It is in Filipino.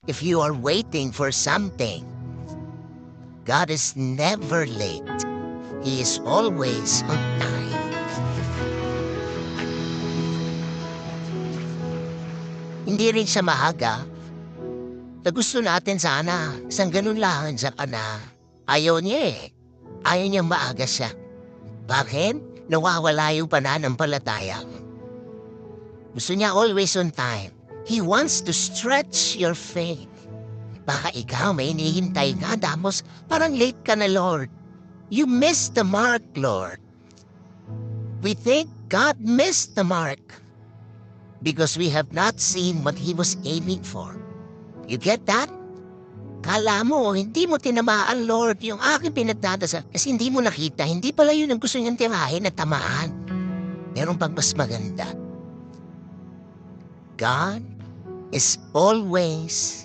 If you are waiting for something, God is never late. He is always on time. Hindi rin siya maaga na gusto natin sana isang ganun lang sa kana. Ayaw niya eh. Ayaw niyang maaga siya. Bakit? Nawawala yung pananampalataya. Gusto niya always on time. He wants to stretch your faith. Baka ikaw may hinihintay ka, tapos parang late ka na, Lord. You missed the mark, Lord. We think God missed the mark because we have not seen what He was aiming for. You get that? Kala mo, hindi mo tinamaan, Lord, yung aking pinagdadasal kasi hindi mo nakita, hindi pala yun ang gusto niyang tirahin na tamaan. Meron pang mas maganda. God is always